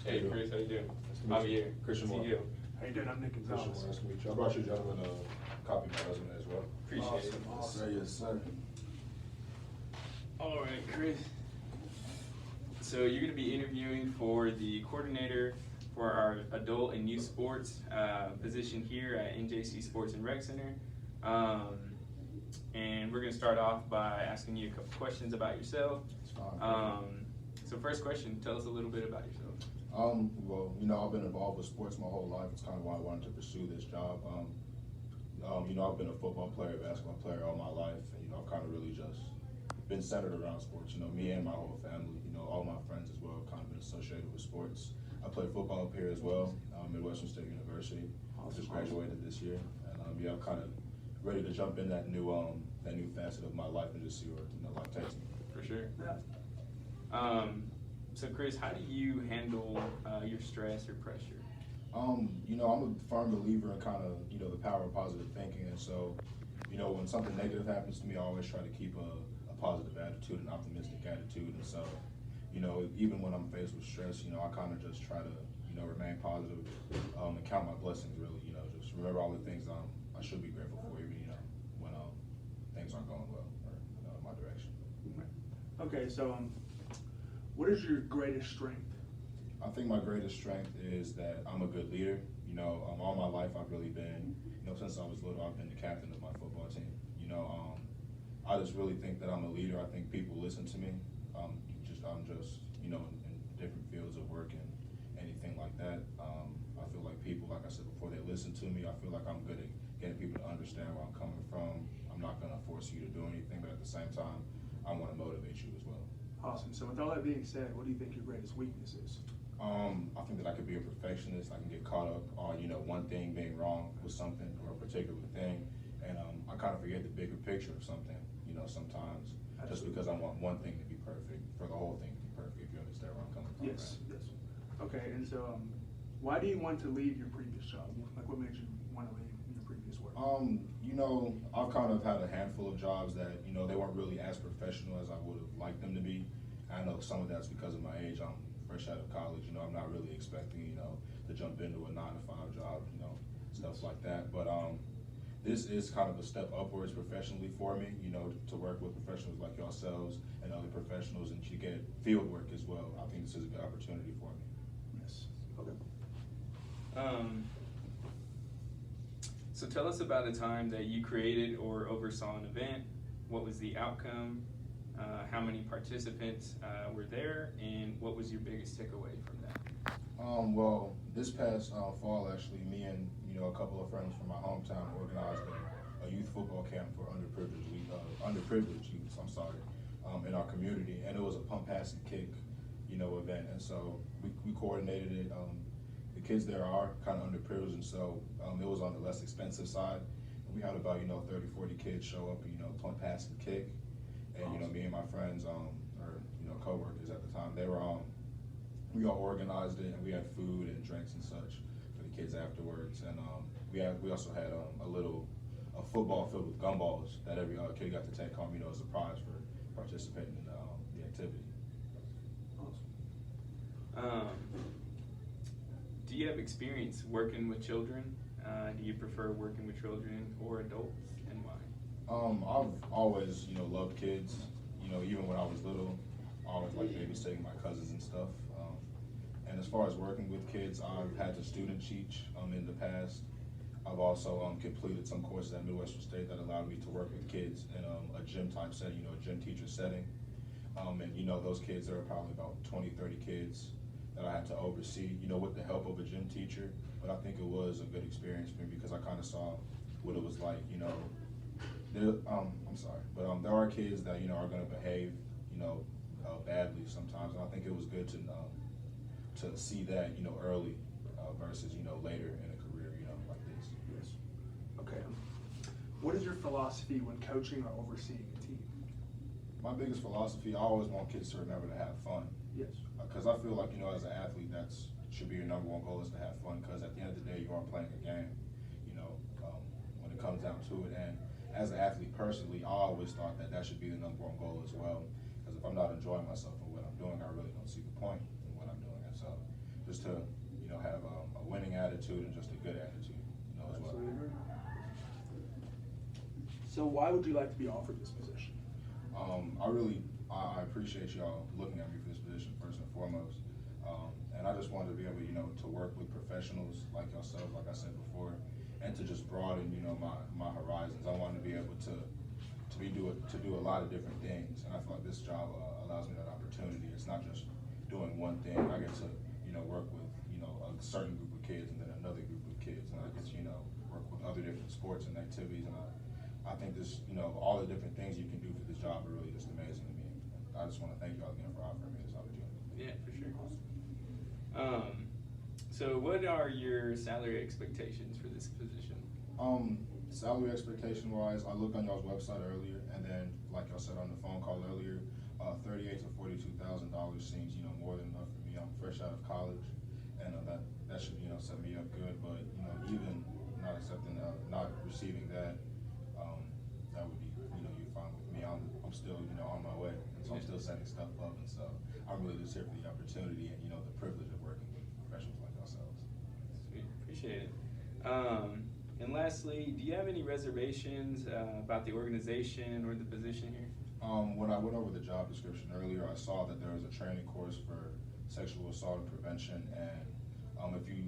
Hey, Chris, how you doing? Nice to meet you. Javier, Christian Moore. CEO. How you doing? I'm Nick Christian Gonzalez. Moore, nice to meet you. I brought you gentlemen a copy of my resume as well. Appreciate it. Awesome. Yes, sir. All right, Chris. So you're going to be interviewing for the coordinator for our adult and youth sports position here at NJC Sports and Rec Center. And we're going to start off by asking you a couple questions about yourself. It's fine. So first question, tell us a little bit about yourself. Well, I've been involved with sports my whole life. It's kind of why I wanted to pursue this job. I've been a football player, basketball player all my life, and I've kind of really just been centered around sports. Me and my whole family, all my friends as well, kind of been associated with sports. I play football up here as well, at Western State University. I just graduated this year, and I'm kind of ready to jump in that new facet of my life and just see where life takes me. For sure. Yeah. So Chris, how do you handle your stress or pressure? I'm a firm believer in kind of, the power of positive thinking. And so, when something negative happens to me, I always try to keep a positive attitude, an optimistic attitude. And so, even when I'm faced with stress, I kind of just try to, remain positive and count my blessings really, just remember all the things I should be grateful for, even, when things aren't going well or, in my direction. Okay, so what is your greatest strength? I think my greatest strength is that I'm a good leader. All my life I've really been, since I was little, I've been the captain of my football team. I just really think that I'm a leader. I think people listen to me. I'm just, in different fields of work and anything like that. I feel like people, like I said before, they listen to me. I feel like I'm good at getting people to understand where I'm coming from. I'm not going to force you to do anything, but at the same time, I want to motivate you as well. Awesome. So with all that being said, what do you think your greatest weakness is? I think that I could be a perfectionist. I can get caught up on, one thing being wrong with something or a particular thing. And I kind of forget the bigger picture of something, sometimes. Just because I want one thing to be perfect, for the whole thing to be perfect, if you understand where I'm coming from. Yes, yes. Okay, and so why do you want to leave your previous job? Like what made you want to leave your previous work? I've kind of had a handful of jobs that, they weren't really as professional as I would have liked them to be. I know some of that's because of my age. I'm fresh out of college, I'm not really expecting, to jump into a 9-to-5 job, stuff like that. But this is kind of a step upwards professionally for me, to work with professionals like yourselves and other professionals, and to get field work as well. I think this is a good opportunity for me. Yes. Okay. So tell us about a time that you created or oversaw an event. What was the outcome? How many participants were there, and what was your biggest takeaway from that? Well, this past fall, actually, me and a couple of friends from my hometown organized a youth football camp for underprivileged youths. In our community, and it was a pump, pass, and kick, event. And so we coordinated it. The kids there are kind of underprivileged, and so it was on the less expensive side. And we had about 30, 40 kids show up, pump, pass, and kick. And me and my friends, or coworkers at the time, we all organized it, and we had food and drinks and such for the kids afterwards. And we also had a football filled with gumballs that every kid got to take home, as a prize for participating in the activity. Awesome. Do you have experience working with children? Do you prefer working with children or adults, and why? I've always, loved kids. Even when I was little, I always liked babysitting my cousins and stuff. And as far as working with kids, I've had to student teach in the past. I've also completed some courses at Midwestern State that allowed me to work with kids in a gym type setting, a gym teacher setting. And those kids, there were probably about 20, 30 kids that I had to oversee, with the help of a gym teacher. But I think it was a good experience for me because I kind of saw what it was like, I'm sorry, but there are kids that, are going to behave, badly sometimes. And I think it was good to see that, early versus, later in a career, like this. Yes. Okay. What is your philosophy when coaching or overseeing a team? My biggest philosophy, I always want kids to remember to have fun. Yes. Because I feel like, as an athlete, that's should be your number one goal, is to have fun. Because at the end of the day, you are playing a game, when it comes down to it. And as an athlete personally, I always thought that should be the number one goal as well. Because if I'm not enjoying myself in what I'm doing, I really don't see the point in what I'm doing. And so just to, you know, have a winning attitude and just a good attitude, you know, as well. Absolutely. So why would you like to be offered this position? I appreciate y'all looking at me for this position first and foremost. And I just wanted to be able, you know, to work with professionals like yourself, like I said before, and to just broaden, you know, my horizons. I wanted to be able to do a lot of different things, and I feel like this job allows me that opportunity. It's not just doing one thing. I get to, you know, work with, you know, a certain group of kids and then another group of kids, and I get to, you know, work with other different sports and activities. And I think this, you know, all the different things you can do for this job are really just amazing to me. I just want to thank y'all again for offering me this opportunity. Yeah, for sure. So what are your salary expectations for this position? Salary expectation wise, I looked on y'all's website earlier, and then like y'all said on the phone call earlier, $38,000 to $42,000 seems, you know, more than enough for me. I'm fresh out of college, and that should, you know, set me up good. But you know, even not receiving that, that would be, you know, you're fine with me. I'm still, you know, on my way, and so I'm still setting stuff up, and so I'm really just here for the opportunity and, you know, the privilege of working with professionals like yourselves. Sweet, appreciate it. And lastly, do you have any reservations about the organization or the position here? When I went over the job description earlier, I saw that there was a training course for sexual assault and prevention, and if you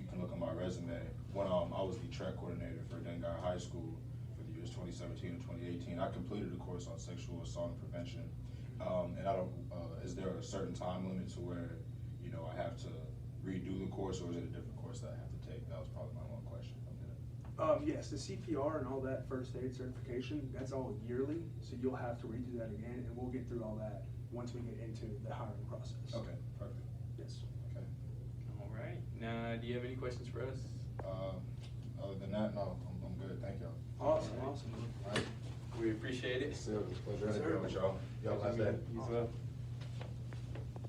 can look on my resume, when I was the track coordinator for Dengar High School for the years 2017 and 2018, I completed a course on sexual assault and prevention. And I don't, is there a certain time limit to where, you know, I have to redo the course, or is it a different course that I have to take? That was probably my one question. Yes, the CPR and all that first aid certification, that's all yearly, so you'll have to redo that again, and we'll get through all that once we get into the hiring process. Okay, perfect. Yes. Okay. All right. Now, do you have any questions for us? Other than that, no, I'm good. Thank y'all. Awesome, All right. awesome. All right. We appreciate it. Still, pleasure Yes, to sir. be with y'all. Y'all have a nice day. You as well.